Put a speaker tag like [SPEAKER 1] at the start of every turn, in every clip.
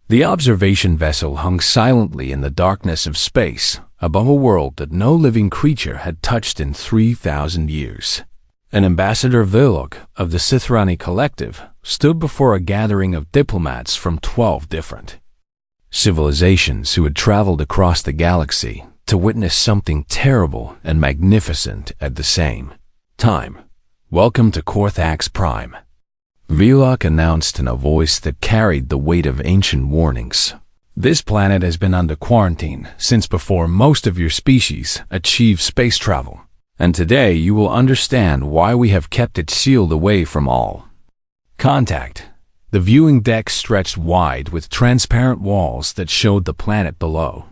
[SPEAKER 1] The observation vessel hung silently in the darkness of space, above a world that no living creature had touched in 3,000 years. An ambassador Vlog of the Sithrani Collective stood before a gathering of diplomats from 12 different civilizations who had traveled across the galaxy to witness something terrible and magnificent at the same time. "Welcome to Korthax Prime," Vlog announced in a voice that carried the weight of ancient warnings. "This planet has been under quarantine since before most of your species achieved space travel, and today you will understand why we have kept it sealed away from all contact." The viewing deck stretched wide with transparent walls that showed the planet below.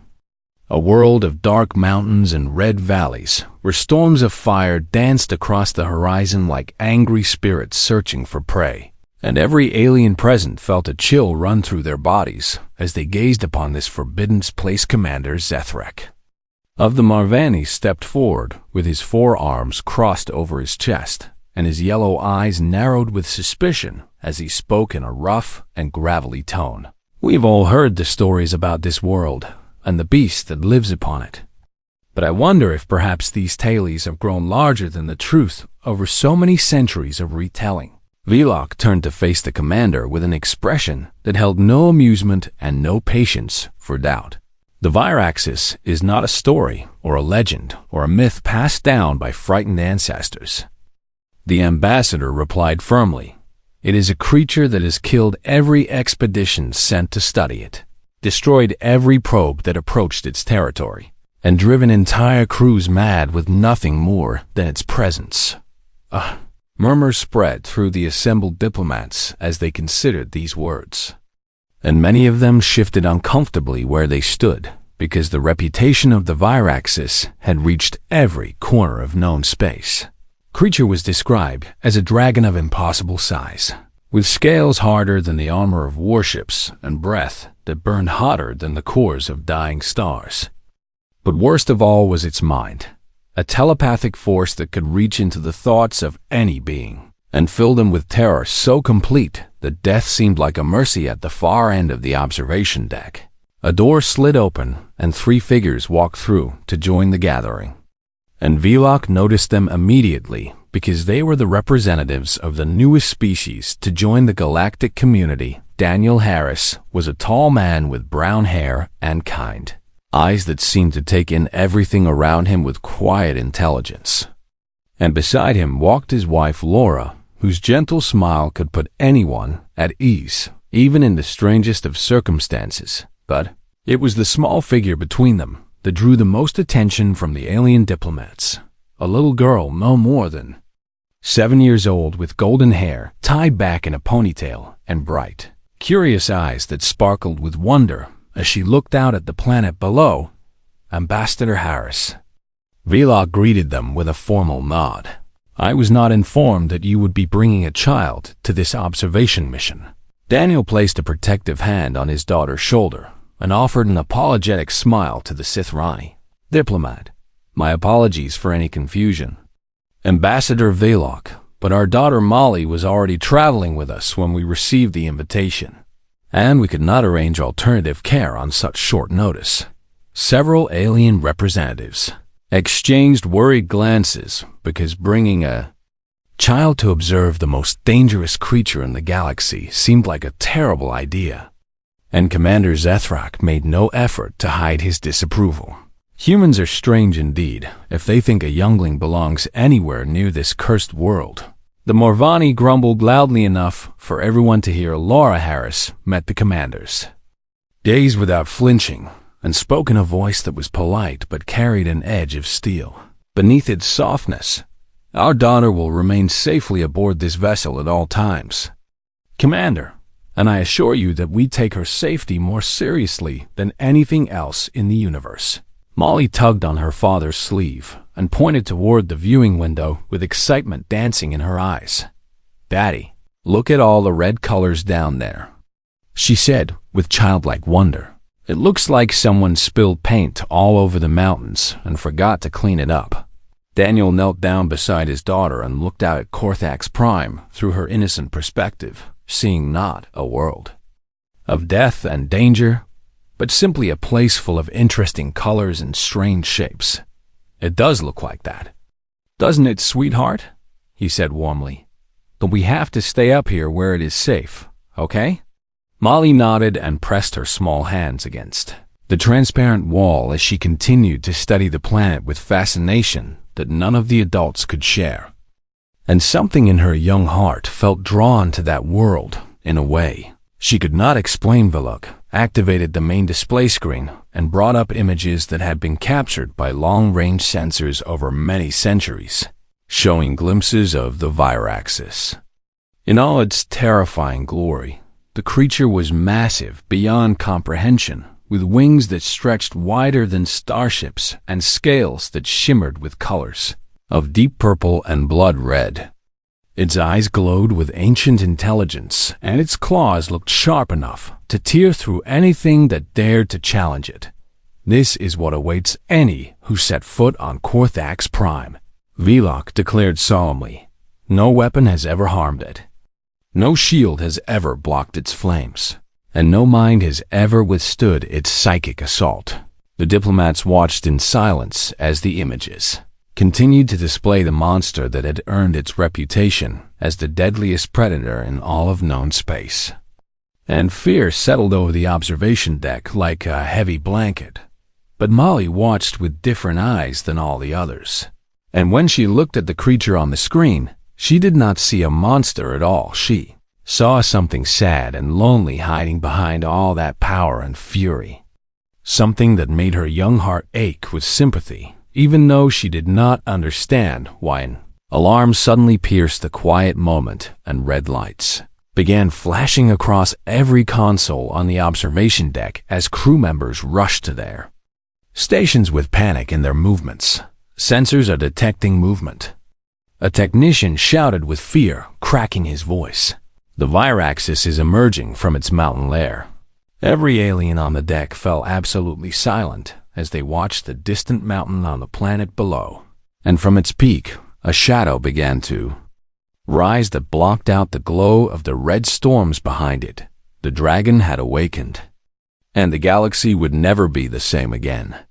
[SPEAKER 1] A world of dark mountains and red valleys, where storms of fire danced across the horizon like angry spirits searching for prey. And every alien present felt a chill run through their bodies as they gazed upon this forbidden place commander Zethrak. Of the Marvani stepped forward with his forearms crossed over his chest, and his yellow eyes narrowed with suspicion as he spoke in a rough and gravelly tone. "We've all heard the stories about this world and the beast that lives upon it. But I wonder if perhaps these tales have grown larger than the truth over so many centuries of retelling." Vlog turned to face the commander with an expression that held no amusement and no patience for doubt. "The Viraxis is not a story or a legend or a myth passed down by frightened ancestors," the ambassador replied firmly. "It is a creature that has killed every expedition sent to study it, destroyed every probe that approached its territory, and driven entire crews mad with nothing more than its presence." Murmurs spread through the assembled diplomats as they considered these words, and many of them shifted uncomfortably where they stood, because the reputation of the Viraxis had reached every corner of known space. Creature was described as a dragon of impossible size, with scales harder than the armor of warships and breath that burned hotter than the cores of dying stars. But worst of all was its mind, a telepathic force that could reach into the thoughts of any being and fill them with terror so complete that death seemed like a mercy at the far end of the observation deck. A door slid open and 3 figures walked through to join the gathering. And Vlog noticed them immediately because they were the representatives of the newest species to join the galactic community. Daniel Harris was a tall man with brown hair and kind eyes that seemed to take in everything around him with quiet intelligence. And beside him walked his wife Laura, whose gentle smile could put anyone at ease, even in the strangest of circumstances. But it was the small figure between them that drew the most attention from the alien diplomats. A little girl no more than 7 years old with golden hair tied back in a ponytail and bright, curious eyes that sparkled with wonder as she looked out at the planet below. "Ambassador Harris." Vlog greeted them with a formal nod. "I was not informed that you would be bringing a child to this observation mission." Daniel placed a protective hand on his daughter's shoulder and offered an apologetic smile to the Sithrani diplomat. "My apologies for any confusion, Ambassador Vlog, but our daughter Molly was already traveling with us when we received the invitation, and we could not arrange alternative care on such short notice." Several alien representatives exchanged worried glances because bringing a child to observe the most dangerous creature in the galaxy seemed like a terrible idea, and Commander Zethrak made no effort to hide his disapproval. Humans are strange indeed if they think a youngling belongs anywhere near this cursed world. The Morvani grumbled loudly enough for everyone to hear. Laura Harris met the commanders, gazed without flinching, and spoke in a voice that was polite but carried an edge of steel. Beneath its softness, "Our daughter will remain safely aboard this vessel at all times, Commander, and I assure you that we take her safety more seriously than anything else in the universe." Molly tugged on her father's sleeve and pointed toward the viewing window with excitement dancing in her eyes. "Daddy, look at all the red colors down there," she said with childlike wonder. "It looks like someone spilled paint all over the mountains and forgot to clean it up." Daniel knelt down beside his daughter and looked out at Korthax Prime through her innocent perspective, seeing not a world of death and danger, but simply a place full of interesting colors and strange shapes. It does look like that. Doesn't it, sweetheart? He said warmly. But we have to stay up here where it is safe, okay? Molly nodded and pressed her small hands against the transparent wall as she continued to study the planet with fascination that none of the adults could share. And something in her young heart felt drawn to that world in a way she could not explain. Villock activated the main display screen and brought up images that had been captured by long-range sensors over many centuries, showing glimpses of the Viraxis. In all its terrifying glory, the creature was massive beyond comprehension, with wings that stretched wider than starships and scales that shimmered with colors of deep purple and blood red. Its eyes glowed with ancient intelligence, and its claws looked sharp enough to tear through anything that dared to challenge it. This is what awaits any who set foot on Korthax Prime, Villock declared solemnly. No weapon has ever harmed it. No shield has ever blocked its flames, and no mind has ever withstood its psychic assault. The diplomats watched in silence as the images continued to display the monster that had earned its reputation as the deadliest predator in all of known space. And fear settled over the observation deck like a heavy blanket. But Molly watched with different eyes than all the others. And when she looked at the creature on the screen, she did not see a monster at all. She saw something sad and lonely hiding behind all that power and fury. Something that made her young heart ache with sympathy, even though she did not understand why. An alarm suddenly pierced the quiet moment, and red lights began flashing across every console on the observation deck as crew members rushed to their stations with panic in their movements. Sensors are detecting movement. A technician shouted with fear, cracking his voice. The Viraxis is emerging from its mountain lair. Every alien on the deck fell absolutely silent as they watched the distant mountain on the planet below. And from its peak, a shadow began to rise that blocked out the glow of the red storms behind it. The dragon had awakened, and the galaxy would never be the same again.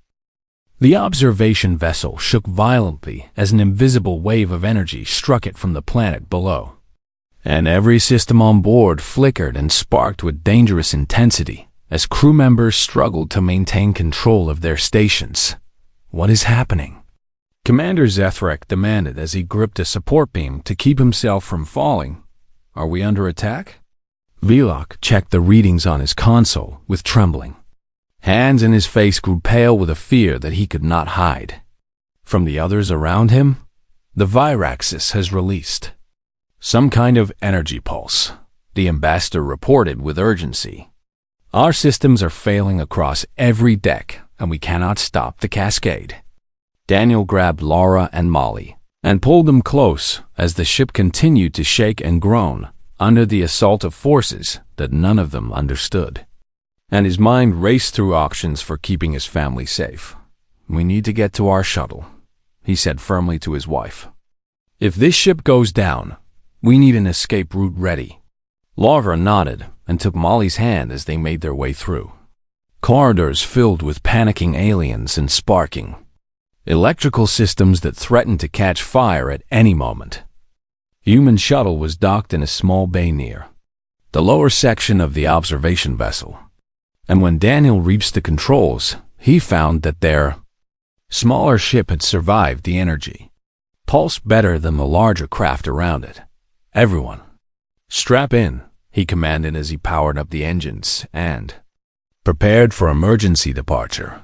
[SPEAKER 1] The observation vessel shook violently as an invisible wave of energy struck it from the planet below, and every system on board flickered and sparked with dangerous intensity as crew members struggled to maintain control of their stations. What is happening? Commander Zethrak demanded as he gripped a support beam to keep himself from falling. Are we under attack? Villock checked the readings on his console with trembling. Hands and his face grew pale with a fear that he could not hide. From the others around him, the Viraxis has released some kind of energy pulse, the ambassador reported with urgency. Our systems are failing across every deck, and we cannot stop the cascade. Daniel grabbed Laura and Molly and pulled them close as the ship continued to shake and groan under the assault of forces that none of them understood. And his mind raced through options for keeping his family safe. We need to get to our shuttle, he said firmly to his wife. If this ship goes down, we need an escape route ready. Laura nodded and took Molly's hand as they made their way through corridors filled with panicking aliens and sparking electrical systems that threatened to catch fire at any moment. Human shuttle was docked in a small bay near the lower section of the observation vessel, and when Daniel reached the controls, he found that their smaller ship had survived the energy pulse better than the larger craft around it. Everyone, strap in, he commanded as he powered up the engines and prepared for emergency departure.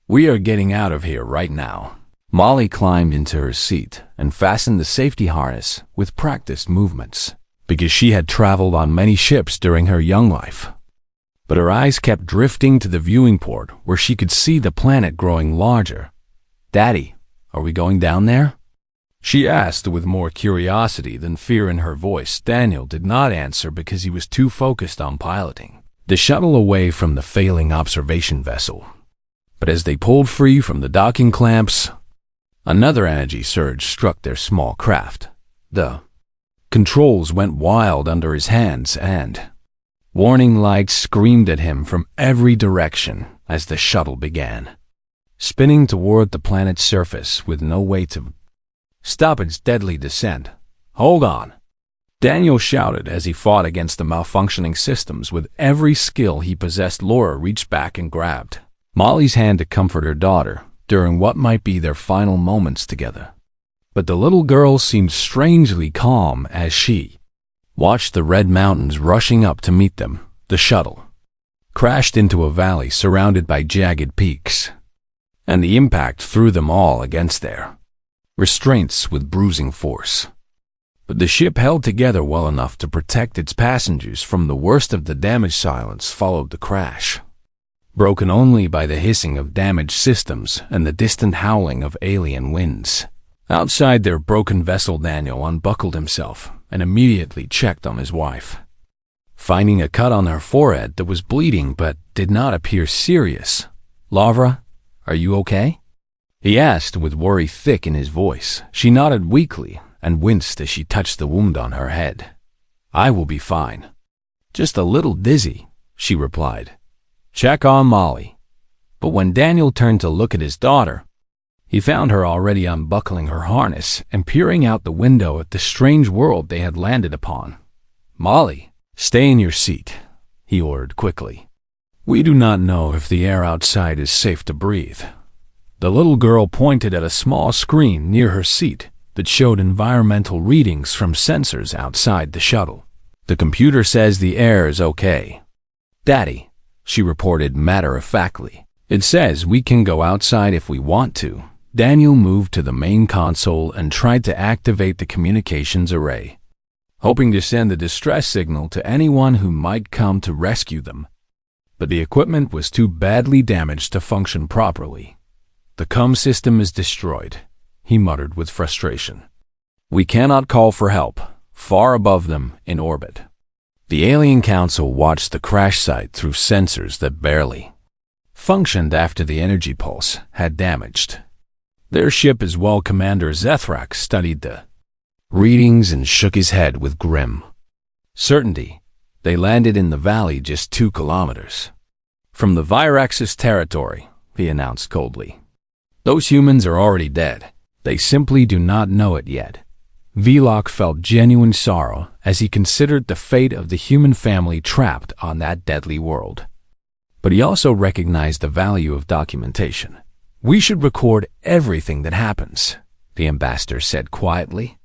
[SPEAKER 1] We are getting out of here right now. Molly climbed into her seat and fastened the safety harness with practiced movements, because she had traveled on many ships during her young life. But her eyes kept drifting to the viewing port where she could see the planet growing larger. Daddy, are we going down there? She asked with more curiosity than fear in her voice. Daniel did not answer because he was too focused on piloting the shuttle away from the failing observation vessel. But as they pulled free from the docking clamps, another energy surge struck their small craft. The controls went wild under his hands, and Warning lights screamed at him from every direction as the shuttle began, spinning toward the planet's surface with no way to stop its deadly descent. "Hold on!" Daniel shouted as he fought against the malfunctioning systems with every skill he possessed. Laura reached back and grabbed Molly's hand to comfort her daughter during what might be their final moments together. But the little girl seemed strangely calm as she watched the red mountains rushing up to meet them. The shuttle crashed into a valley surrounded by jagged peaks, and the impact threw them all against their restraints with bruising force. But the ship held together well enough to protect its passengers from the worst of the damage. Silence followed the crash, broken only by the hissing of damaged systems and the distant howling of alien winds. Outside their broken vessel, Daniel unbuckled himself and immediately checked on his wife, finding a cut on her forehead that was bleeding but did not appear serious. "Lavra, are you okay?" he asked with worry thick in his voice. She nodded weakly and winced as she touched the wound on her head. "I will be fine. Just a little dizzy," she replied. "Check on Molly." But when Daniel turned to look at his daughter, he found her already unbuckling her harness and peering out the window at the strange world they had landed upon. "Molly, stay in your seat," he ordered quickly. "We do not know if the air outside is safe to breathe." The little girl pointed at a small screen near her seat that showed environmental readings from sensors outside the shuttle. "The computer says the air is okay, Daddy," she reported matter-of-factly. "It says we can go outside if we want to." Daniel moved to the main console and tried to activate the communications array, hoping to send a distress signal to anyone who might come to rescue them. But the equipment was too badly damaged to function properly. "The comm system is destroyed," he muttered with frustration. "We cannot call for help far above them in orbit." The alien council watched the crash site through sensors that barely functioned after the energy pulse had damaged their ship as well. Commander Zethrak studied the readings and shook his head with grim certainty. They landed in the valley just 2 kilometers from the Virax's territory, he announced coldly. "Those humans are already dead. They simply do not know it yet." Vlok felt genuine sorrow as he considered the fate of the human family trapped on that deadly world. But he also recognized the value of documentation. "We should record everything that happens," the ambassador said quietly.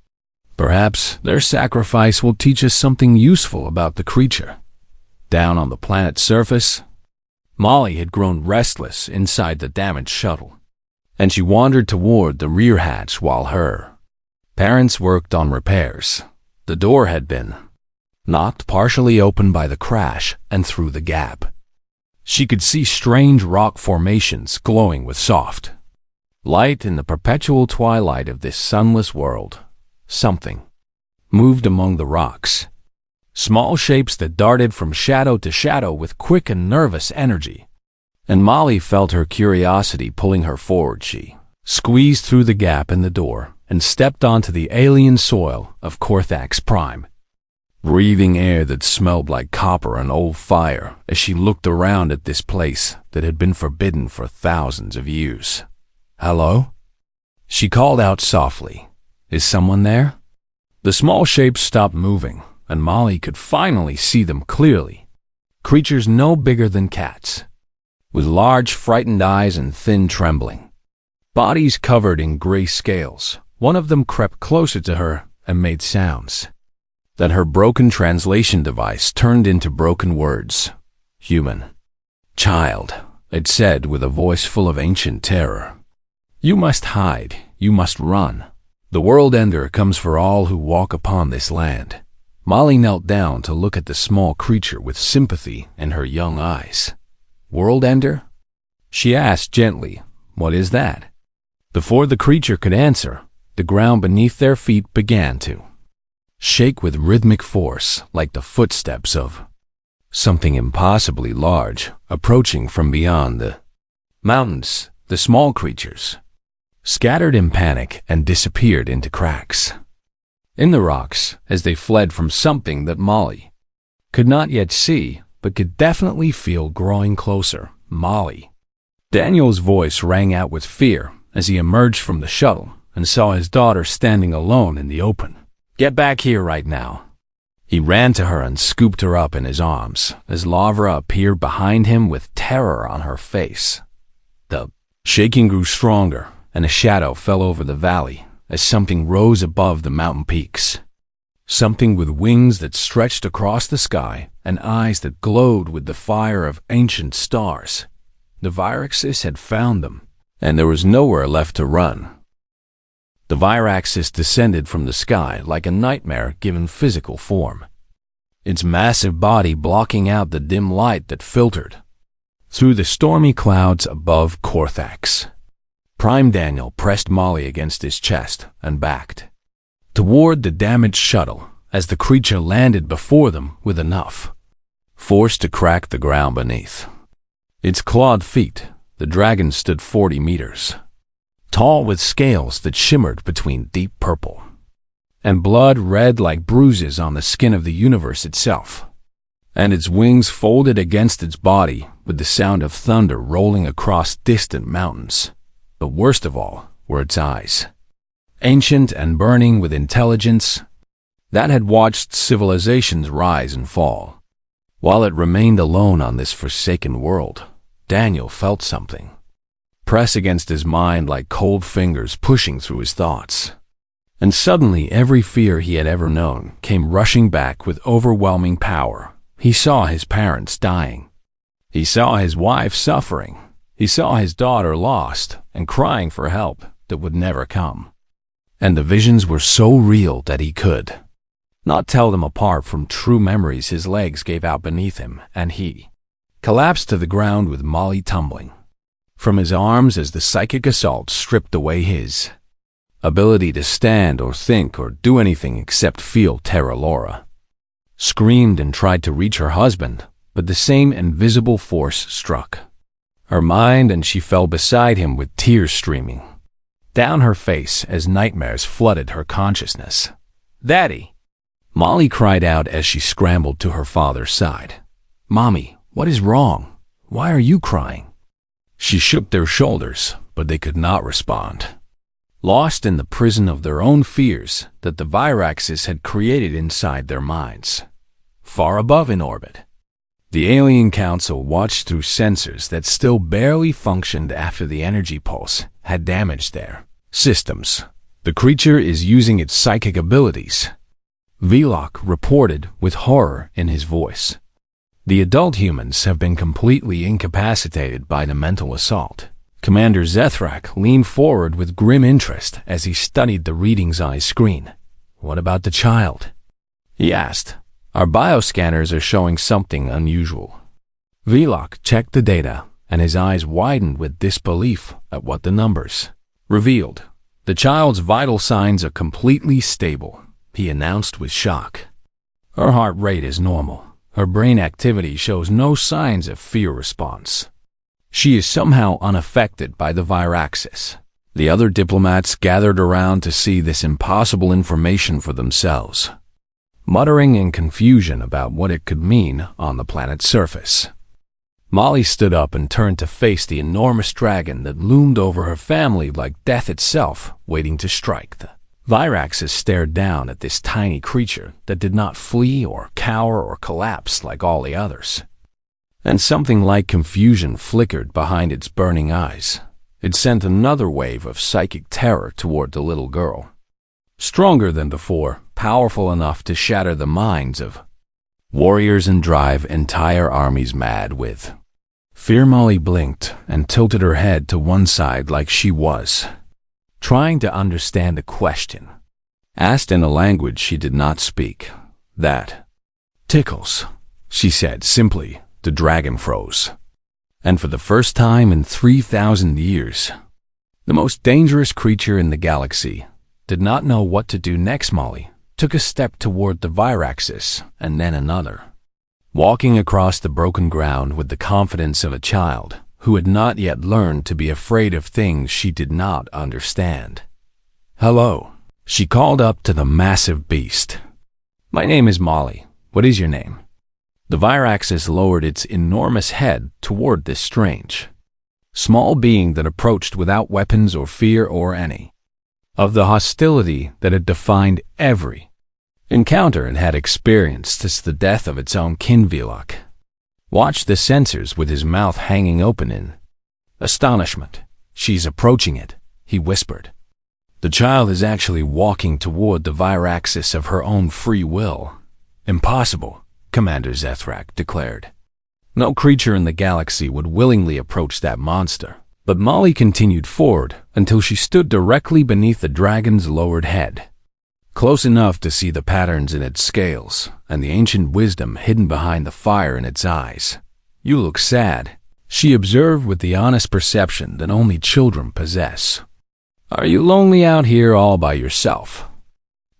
[SPEAKER 1] "Perhaps their sacrifice will teach us something useful about the creature." Down on the planet's surface, Molly had grown restless inside the damaged shuttle, and she wandered toward the rear hatch while her parents worked on repairs. The door had been knocked partially open by the crash, and through the gap she could see strange rock formations glowing with soft light in the perpetual twilight of this sunless world. Something moved among the rocks, small shapes that darted from shadow to shadow with quick and nervous energy. And Molly felt her curiosity pulling her forward. She squeezed through the gap in the door and stepped onto the alien soil of Korthax Prime, breathing air that smelled like copper and old fire as she looked around at this place that had been forbidden for thousands of years. "Hello?" she called out softly. "Is someone there?" The small shapes stopped moving, and Molly could finally see them clearly. Creatures no bigger than cats, with large, frightened eyes and thin, trembling bodies covered in gray scales. One of them crept closer to her and made sounds that her broken translation device turned into broken words. "Human. Child," it said with a voice full of ancient terror. "You must hide. You must run. The world ender comes for all who walk upon this land." Molly knelt down to look at the small creature with sympathy in her young eyes. "World ender?" she asked gently. "What is that?" Before the creature could answer, the ground beneath their feet began to shake with rhythmic force, like the footsteps of something impossibly large approaching from beyond the mountains. The small creatures scattered in panic and disappeared into cracks in the rocks as they fled from something that Molly Could not yet see, but could definitely feel growing closer. Molly. Daniel's voice rang out with fear as he emerged from the shuttle and saw his daughter standing alone in the open. Get back here right now. He ran to her and scooped her up in his arms as Lavra appeared behind him with terror on her face. The shaking grew stronger, and a shadow fell over the valley as something rose above the mountain peaks. Something with wings that stretched across the sky and eyes that glowed with the fire of ancient stars. The Viraxis had found them, and there was nowhere left to run. The Viraxis descended from the sky like a nightmare given physical form, its massive body blocking out the dim light that filtered through the stormy clouds above Korthax. Prime Daniel pressed Molly against his chest and backed toward the damaged shuttle as the creature landed before them with enough force to crack the ground beneath. Its clawed feet, the dragon stood 40 meters tall, with scales that shimmered between deep purple and blood red like bruises on the skin of the universe itself, and its wings folded against its body with the sound of thunder rolling across distant mountains. But worst of all were its eyes, ancient and burning with intelligence that had watched civilizations rise and fall. While it remained alone on this forsaken world, Daniel felt something press against his mind like cold fingers pushing through his thoughts. And suddenly every fear he had ever known came rushing back with overwhelming power. He saw his parents dying. He saw his wife suffering. He saw his daughter lost and crying for help that would never come. And the visions were so real that he could not tell them apart from true memories. His legs gave out beneath him, and he collapsed to the ground with Molly tumbling from his arms as the psychic assault stripped away his ability to stand or think or do anything except feel. Terra Laura screamed and tried to reach her husband, but the same invisible force struck her mind, and she fell beside him with tears streaming down her face as nightmares flooded her consciousness. "Daddy!" Molly cried out as she scrambled to her father's side. "Mommy, what is wrong? Why are you crying?" She shook their shoulders, but they could not respond, lost in the prison of their own fears that the Viraxis had created inside their minds. Far above in orbit, the alien council watched through sensors that still barely functioned after the energy pulse had damaged their systems. "The creature is using its psychic abilities," Velok reported with horror in his voice. "The adult humans have been completely incapacitated by the mental assault." Commander Zethrak leaned forward with grim interest as he studied the readings on his screen. "What about the child?" he asked. "Our bioscanners are showing something unusual." Velok checked the data, and his eyes widened with disbelief at what the numbers revealed. "The child's vital signs are completely stable," he announced with shock. "Her heart rate is normal. Her brain activity shows no signs of fear response. She is somehow unaffected by the Viraxis." The other diplomats gathered around to see this impossible information for themselves, muttering in confusion about what it could mean on the planet's surface. Molly stood up and turned to face the enormous dragon that loomed over her family like death itself, waiting to strike. The Viraxis stared down at this tiny creature that did not flee or cower or collapse like all the others. And something like confusion flickered behind its burning eyes. It sent another wave of psychic terror toward the little girl. Stronger than before, powerful enough to shatter the minds of warriors and drive entire armies mad with fear. Molly blinked and tilted her head to one side like she was trying to understand the question, asked in a language she did not speak. "That tickles," she said simply. The dragon froze. And for the first time in 3,000 years, the most dangerous creature in the galaxy did not know what to do next. Molly took a step toward the Viraxis and then another, walking across the broken ground with the confidence of a child who had not yet learned to be afraid of things she did not understand. "Hello," she called up to the massive beast. "My name is Molly. What is your name?" The Viraxis lowered its enormous head toward this strange, small being that approached without weapons or fear or any of the hostility that had defined every encounter it had experienced since the death of its own kin Velok. Watched the sensors with his mouth hanging open in astonishment. "She's approaching it," he whispered. "The child is actually walking toward the Viraxis of her own free will." "Impossible," Commander Zethrak declared. "No creature in the galaxy would willingly approach that monster." But Molly continued forward until she stood directly beneath the dragon's lowered head, close enough to see the patterns in its scales and the ancient wisdom hidden behind the fire in its eyes. "You look sad," she observed with the honest perception that only children possess. "Are you lonely out here all by yourself?"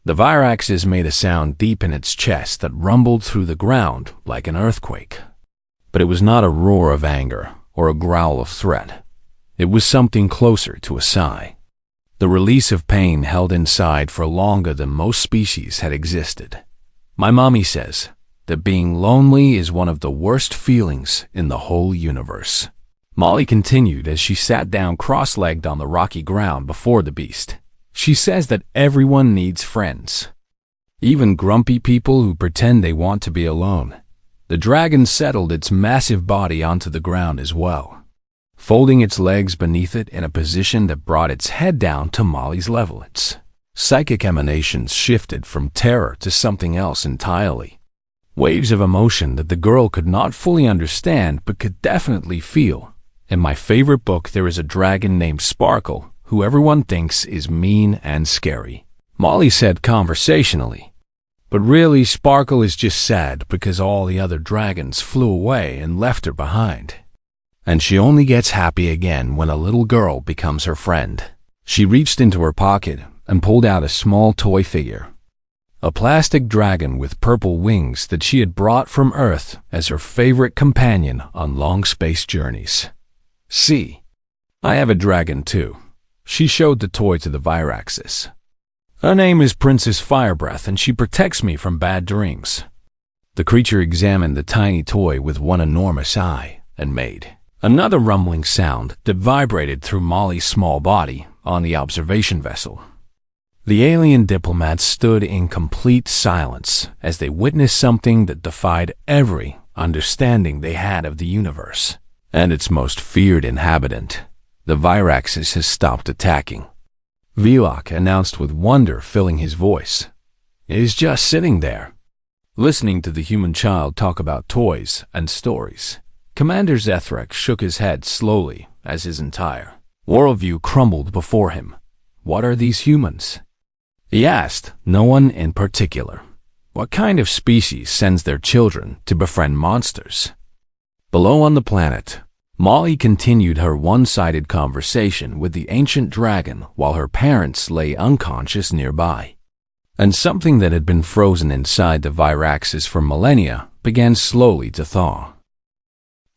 [SPEAKER 1] The Viraxis made a sound deep in its chest that rumbled through the ground like an earthquake. But it was not a roar of anger or a growl of threat. It was something closer to a sigh, the release of pain held inside for longer than most species had existed. "My mommy says that being lonely is one of the worst feelings in the whole universe," Molly continued as she sat down cross-legged on the rocky ground before the beast. "She says that everyone needs friends, even grumpy people who pretend they want to be alone." The dragon settled its massive body onto the ground as well, folding its legs beneath it in a position that brought its head down to Molly's level. Its psychic emanations shifted from terror to something else entirely. Waves of emotion that the girl could not fully understand but could definitely feel. "In my favorite book, there is a dragon named Sparkle, who everyone thinks is mean and scary," Molly said conversationally. "But really, Sparkle is just sad because all the other dragons flew away and left her behind. And she only gets happy again when a little girl becomes her friend." She reached into her pocket and pulled out a small toy figure, a plastic dragon with purple wings that she had brought from Earth as her favorite companion on long space journeys. "See, I have a dragon too." She showed the toy to the Viraxis. "Her name is Princess Firebreath, and she protects me from bad dreams." The creature examined the tiny toy with one enormous eye and made another rumbling sound that vibrated through Molly's small body on the observation vessel. The alien diplomats stood in complete silence as they witnessed something that defied every understanding they had of the universe and its most feared inhabitant. "The Viraxis has stopped attacking," Velok announced with wonder filling his voice. "It is just sitting there, listening to the human child talk about toys and stories." Commander Zethrak shook his head slowly as his entire worldview crumbled before him. "What are these humans?" he asked. "No one in particular. What kind of species sends their children to befriend monsters?" Below on the planet, Molly continued her one-sided conversation with the ancient dragon while her parents lay unconscious nearby. And something that had been frozen inside the Viraxis for millennia began slowly to thaw.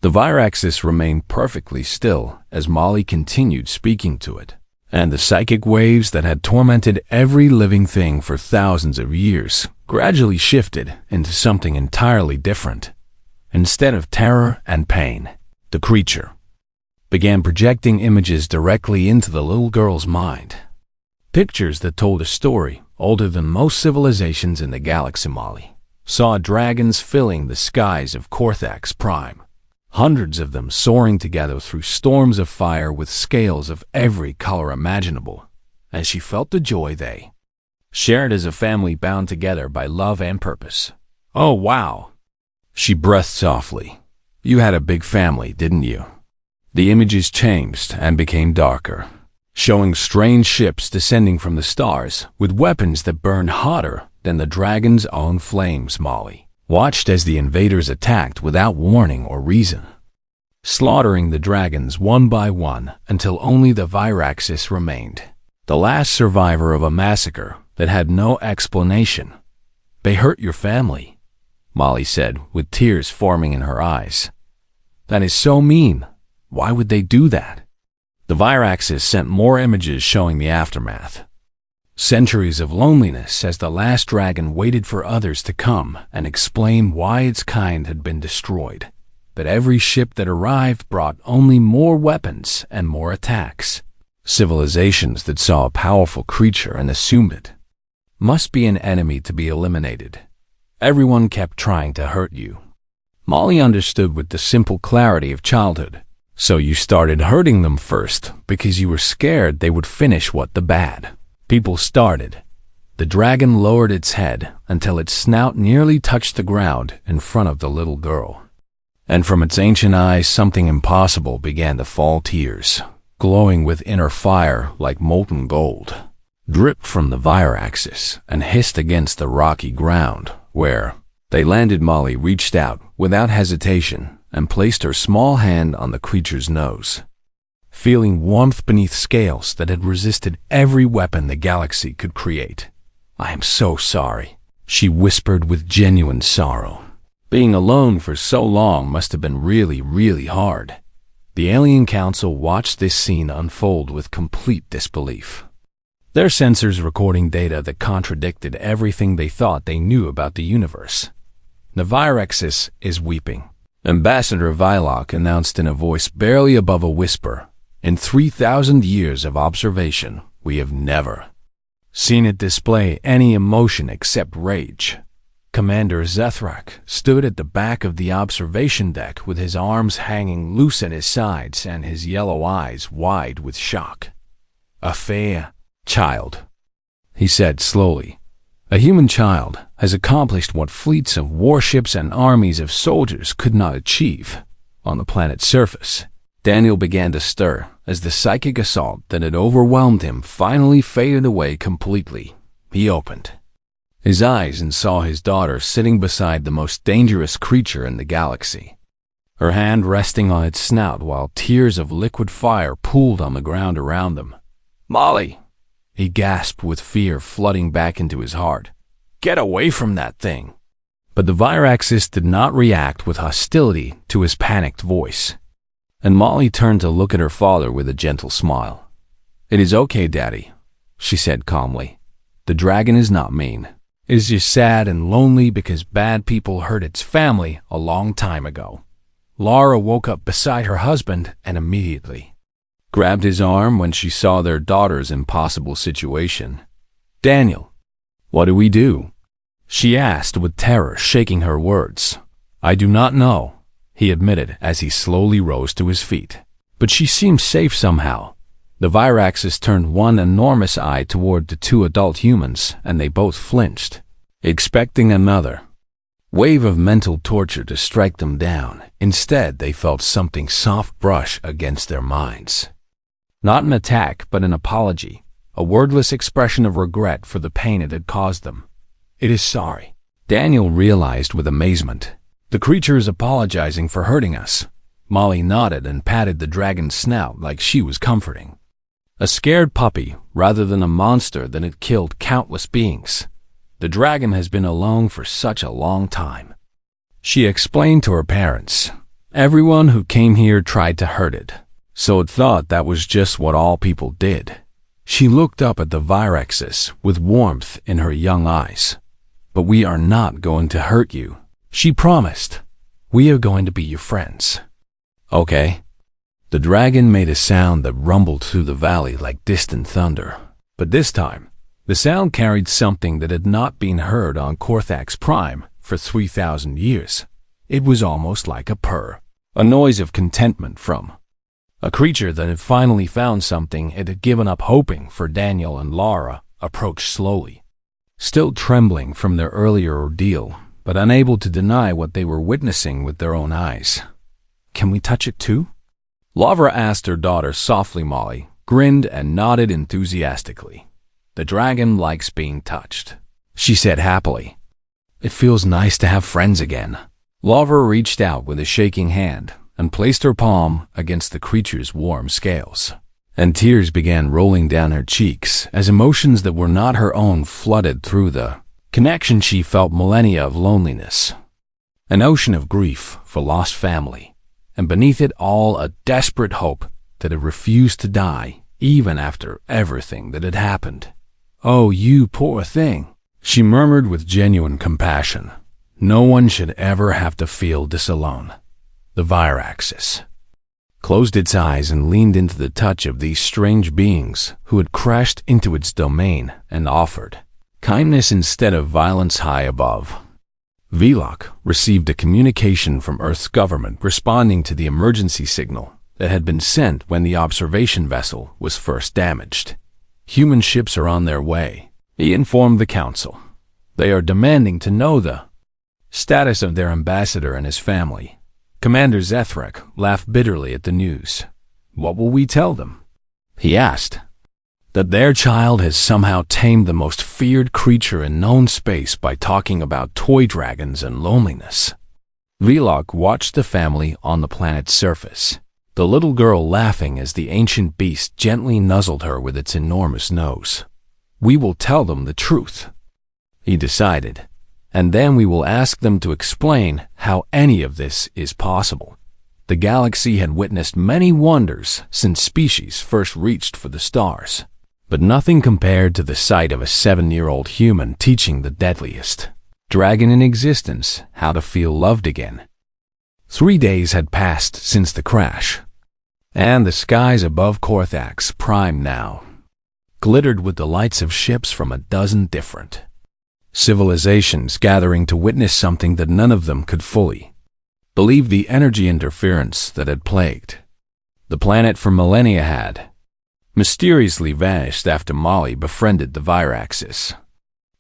[SPEAKER 1] The Viraxis remained perfectly still as Molly continued speaking to it, and the psychic waves that had tormented every living thing for thousands of years gradually shifted into something entirely different. Instead of terror and pain, the creature began projecting images directly into the little girl's mind. Pictures that told a story older than most civilizations in the galaxy. Molly saw dragons filling the skies of Korthax Prime, hundreds of them soaring together through storms of fire with scales of every color imaginable, as she felt the joy they shared as a family bound together by love and purpose. "Oh, wow," she breathed softly. "You had a big family, didn't you?" The images changed and became darker, showing strange ships descending from the stars with weapons that burned hotter than the dragon's own flames. Molly watched as the invaders attacked without warning or reason, slaughtering the dragons one by one until only the Viraxis remained, the last survivor of a massacre that had no explanation. "They hurt your family," Molly said, with tears forming in her eyes. "That is so mean. Why would they do that?" The Viraxis sent more images showing the aftermath. Centuries of loneliness as the last dragon waited for others to come and explain why its kind had been destroyed. But every ship that arrived brought only more weapons and more attacks. Civilizations that saw a powerful creature and assumed it must be an enemy to be eliminated. Everyone kept trying to hurt you. Molly understood with the simple clarity of childhood. So you started hurting them first because you were scared they would finish what the bad people started. The dragon lowered its head until its snout nearly touched the ground in front of the little girl. And from its ancient eyes something impossible began to fall. Tears, glowing with inner fire like molten gold, dripped from the Viraxis and hissed against the rocky ground where they landed. Molly reached out without hesitation and placed her small hand on the creature's nose, feeling warmth beneath scales that had resisted every weapon the galaxy could create. "I am so sorry," she whispered with genuine sorrow. Being alone for so long must have been really, really hard. The alien council watched this scene unfold with complete disbelief, their sensors recording data that contradicted everything they thought they knew about the universe. "The Virexis is weeping," Ambassador Vylok announced in a voice barely above a whisper. "In 3,000 years of observation, we have never seen it display any emotion except rage." Commander Zethrak stood at the back of the observation deck with his arms hanging loose at his sides and his yellow eyes wide with shock. "A fair child," he said slowly. "A human child has accomplished what fleets of warships and armies of soldiers could not achieve on the planet's surface." Daniel began to stir as the psychic assault that had overwhelmed him finally faded away completely. He opened his eyes and saw his daughter sitting beside the most dangerous creature in the galaxy, her hand resting on its snout while tears of liquid fire pooled on the ground around them. "Molly!" he gasped with fear flooding back into his heart. "Get away from that thing!" But the Viraxis did not react with hostility to his panicked voice, and Molly turned to look at her father with a gentle smile. "It is okay, Daddy," she said calmly. "The dragon is not mean. It is just sad and lonely because bad people hurt its family a long time ago." Laura woke up beside her husband and immediately grabbed his arm when she saw their daughter's impossible situation. "Daniel, what do we do?" she asked with terror shaking her words. "I do not know," he admitted as he slowly rose to his feet. "But she seems safe somehow." The Viraxis turned one enormous eye toward the two adult humans, and they both flinched, expecting another wave of mental torture to strike them down. Instead, they felt something soft brush against their minds. Not an attack, but an apology, a wordless expression of regret for the pain it had caused them. "It is sorry," Daniel realized with amazement. "The creature is apologizing for hurting us." Molly nodded and patted the dragon's snout like she was comforting a scared puppy rather than a monster that had killed countless beings. "The dragon has been alone for such a long time," she explained to her parents. "Everyone who came here tried to hurt it, so it thought that was just what all people did." She looked up at the Viraxis with warmth in her young eyes. "But we are not going to hurt you," she promised. "We are going to be your friends." "Okay." The dragon made a sound that rumbled through the valley like distant thunder. But this time, the sound carried something that had not been heard on Korthax Prime for 3,000 years. It was almost like a purr, a noise of contentment from a creature that had finally found something it had given up hoping for. Daniel and Laura approached slowly, still trembling from their earlier ordeal, but unable to deny what they were witnessing with their own eyes. "Can we touch it too?" Laura asked her daughter softly. Molly grinned and nodded enthusiastically. "The dragon likes being touched," she said happily. "It feels nice to have friends again." Laura reached out with a shaking hand and placed her palm against the creature's warm scales, and tears began rolling down her cheeks as emotions that were not her own flooded through the connection. She felt millennia of loneliness, an ocean of grief for lost family, and beneath it all a desperate hope that it refused to die even after everything that had happened. "Oh, you poor thing," she murmured with genuine compassion. "No one should ever have to feel this alone." The Viraxis closed its eyes and leaned into the touch of these strange beings who had crashed into its domain and offered kindness instead of violence high above. Vlok received a communication from Earth's government responding to the emergency signal that had been sent when the observation vessel was first damaged. "Human ships are on their way," he informed the council. "They are demanding to know the status of their ambassador and his family." Commander Zethrak laughed bitterly at the news. "What will we tell them?" he asked. "That their child has somehow tamed the most feared creature in known space by talking about toy dragons and loneliness." Vlok watched the family on the planet's surface, the little girl laughing as the ancient beast gently nuzzled her with its enormous nose. "We will tell them the truth," he decided, "and then we will ask them to explain how any of this is possible." The galaxy had witnessed many wonders since species first reached for the stars, but nothing compared to the sight of a 7-year-old human teaching the deadliest dragon in existence how to feel loved again. 3 days had passed since the crash, and the skies above Korthax Prime now glittered with the lights of ships from a dozen different civilizations gathering to witness something that none of them could fully believe: the energy interference that had plagued the planet for millennia had mysteriously vanished after Molly befriended the Viraxis,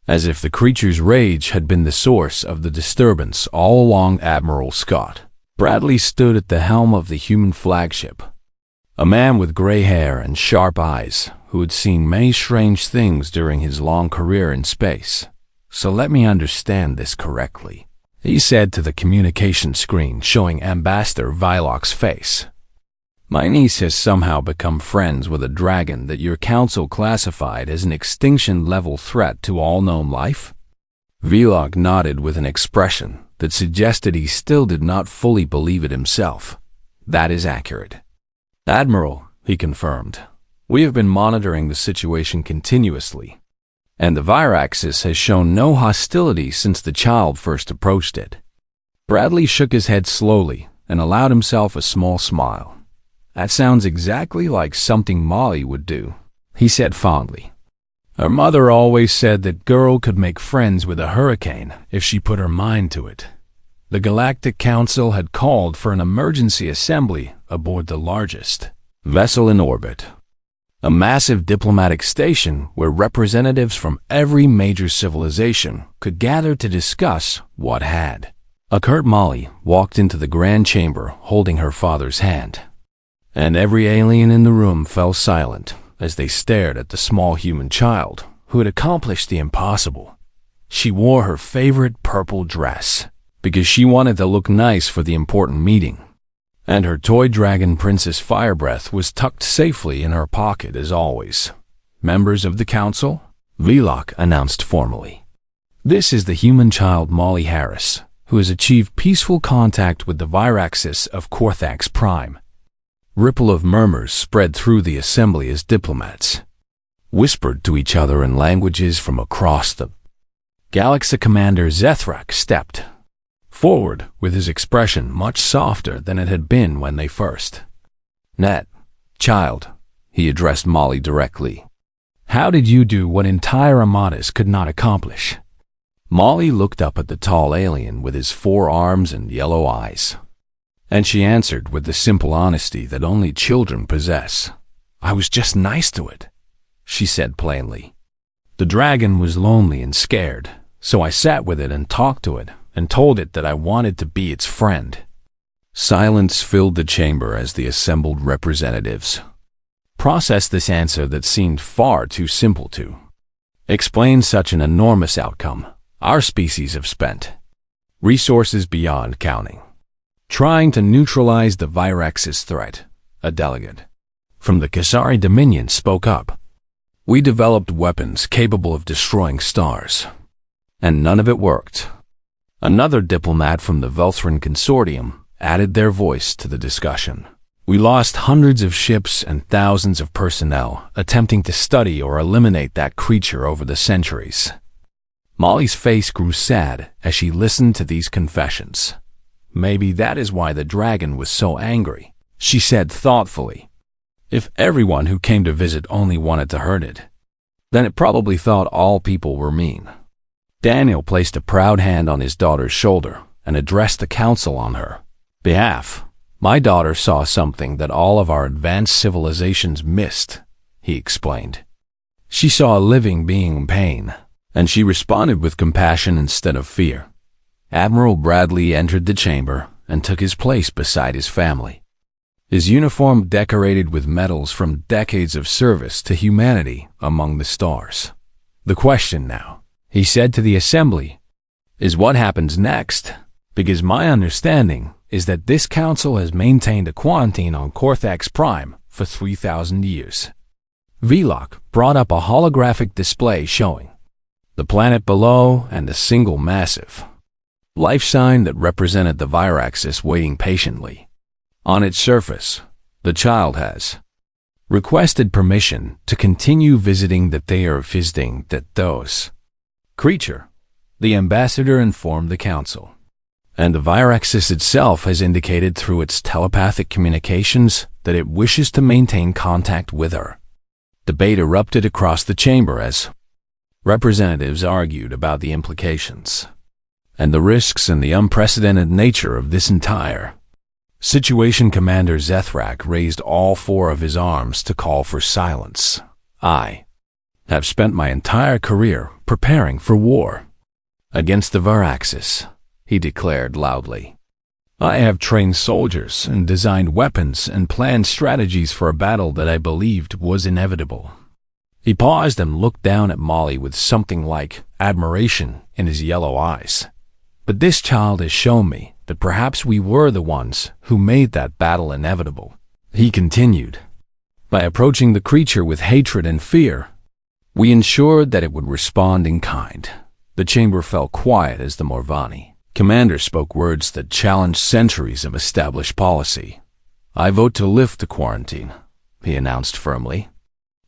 [SPEAKER 1] as if the creature's rage had been the source of the disturbance all along. Admiral Scott Bradley stood at the helm of the human flagship, a man with gray hair and sharp eyes who had seen many strange things during his long career in space. "So let me understand this correctly," he said to the communication screen showing Ambassador Vylok's face. "My niece has somehow become friends with a dragon that your council classified as an extinction-level threat to all known life?" Vlok nodded with an expression that suggested he still did not fully believe it himself. "That is accurate, Admiral," he confirmed. "We have been monitoring the situation continuously, and the Viraxis has shown no hostility since the child first approached it." Bradley shook his head slowly and allowed himself a small smile. "That sounds exactly like something Molly would do," he said fondly. "Her mother always said that girl could make friends with a hurricane if she put her mind to it." The Galactic Council had called for an emergency assembly aboard the largest vessel in orbit, a massive diplomatic station where representatives from every major civilization could gather to discuss what had occurred. Molly walked into the grand chamber holding her father's hand, and every alien in the room fell silent as they stared at the small human child who had accomplished the impossible. She wore her favorite purple dress because she wanted to look nice for the important meeting, and her toy dragon Princess Firebreath was tucked safely in her pocket as always. "Members of the council," Vlok announced formally. "This is the human child Molly Harris, who has achieved peaceful contact with the Viraxis of Korthax Prime." Ripple of murmurs spread through the assembly as diplomats whispered to each other in languages from across the galaxy. Commander Zethrak stepped forward with his expression much softer than it had been when they first met. "Child," he addressed Molly directly, "how did you do what entire armadas could not accomplish?" Molly looked up at the tall alien with his 4 arms and yellow eyes, and she answered with the simple honesty that only children possess. "I was just nice to it," she said plainly. "The dragon was lonely and scared, so I sat with it and talked to it and told it that I wanted to be its friend." Silence filled the chamber as the assembled representatives processed this answer that seemed far too simple to explain such an enormous outcome. "Our species have spent resources beyond counting trying to neutralize the Viraxis threat," a delegate from the Kasari Dominion spoke up. "We developed weapons capable of destroying stars, and none of it worked." Another diplomat from the Velthran Consortium added their voice to the discussion. We lost hundreds of ships and thousands of personnel attempting to study or eliminate that creature over the centuries. Molly's face grew sad as she listened to these confessions. Maybe that is why the dragon was so angry, she said thoughtfully. If everyone who came to visit only wanted to hurt it, then it probably thought all people were mean. Daniel placed a proud hand on his daughter's shoulder and addressed the council on her behalf. My daughter saw something that all of our advanced civilizations missed, he explained. She saw a living being in pain, and she responded with compassion instead of fear. Admiral Bradley entered the chamber and took his place beside his family. His uniform decorated with medals from decades of service to humanity among the stars. The question now, he said to the assembly, is what happens next, because my understanding is that this council has maintained a quarantine on Corthax Prime for 3,000 years. Vlok brought up a holographic display showing the planet below and a single massive life sign that represented the Viraxis waiting patiently. On its surface, the child has requested permission to continue visiting that they are visiting that those creature, the ambassador informed the council. And the Viraxis itself has indicated through its telepathic communications that it wishes to maintain contact with her. Debate erupted across the chamber as representatives argued about the implications and the risks and the unprecedented nature of this entire situation. Commander Zethrak raised all four of his arms to call for silence. I have spent my entire career preparing for war against the Viraxis, he declared loudly. I have trained soldiers and designed weapons and planned strategies for a battle that I believed was inevitable. He paused and looked down at Molly with something like admiration in his yellow eyes. But this child has shown me that perhaps we were the ones who made that battle inevitable, he continued. By approaching the creature with hatred and fear, we ensured that it would respond in kind. The chamber fell quiet as the Morvani commander spoke words that challenged centuries of established policy. I vote to lift the quarantine, he announced firmly.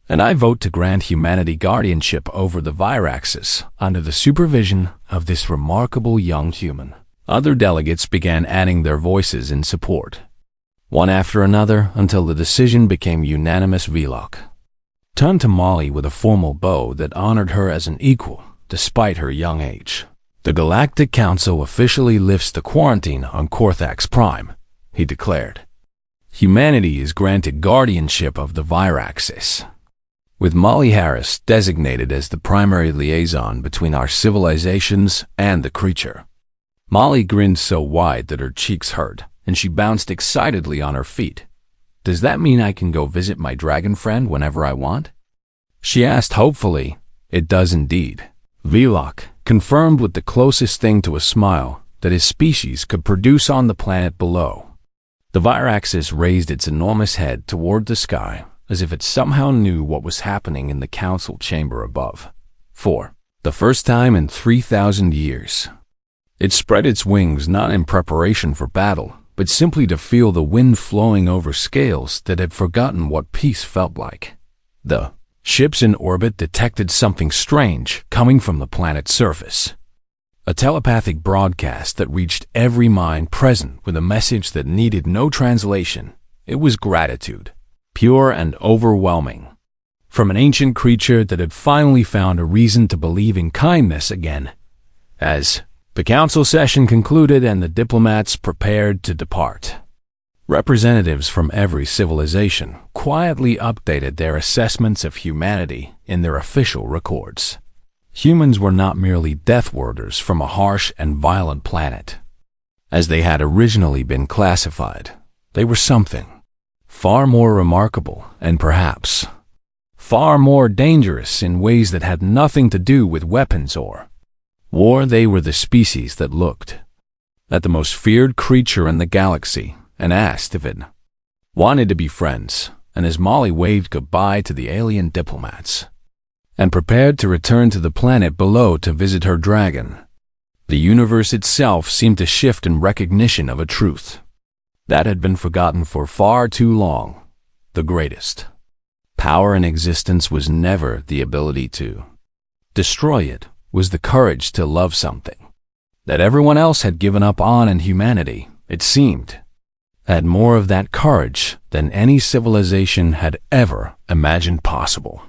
[SPEAKER 1] And I vote to grant humanity guardianship over the Viraxis under the supervision of this remarkable young human. Other delegates began adding their voices in support, one after another, until the decision became unanimous. Vlok turned to Molly with a formal bow that honored her as an equal, despite her young age. The Galactic Council officially lifts the quarantine on Corthax Prime, he declared. Humanity is granted guardianship of the Viraxis, with Molly Harris designated as the primary liaison between our civilizations and the creature. Molly grinned so wide that her cheeks hurt, and she bounced excitedly on her feet. Does that mean I can go visit my dragon friend whenever I want? She asked hopefully. It does indeed. Vlok confirmed with the closest thing to a smile that his species could produce on the planet below. The Viraxis raised its enormous head toward the sky, as if it somehow knew what was happening in the council chamber above. For the first time in 3,000 years, it spread its wings not in preparation for battle, but simply to feel the wind flowing over scales that had forgotten what peace felt like. The ships in orbit detected something strange coming from the planet's surface. A telepathic broadcast that reached every mind present with a message that needed no translation. It was gratitude, pure and overwhelming, from an ancient creature that had finally found a reason to believe in kindness again. As the council session concluded and the diplomats prepared to depart, representatives from every civilization quietly updated their assessments of humanity in their official records. Humans were not merely death warders from a harsh and violent planet, as they had originally been classified. They were something far more remarkable and perhaps far more dangerous in ways that had nothing to do with weapons or war. They were the species that looked at the most feared creature in the galaxy and asked if it wanted to be friends. And as Molly waved goodbye to the alien diplomats and prepared to return to the planet below to visit her dragon, the universe itself seemed to shift in recognition of a truth. that had been forgotten for far too long. The greatest power in existence was never the ability to destroy it, was the courage to love something that everyone else had given up on, and humanity, it seemed, had more of that courage than any civilization had ever imagined possible.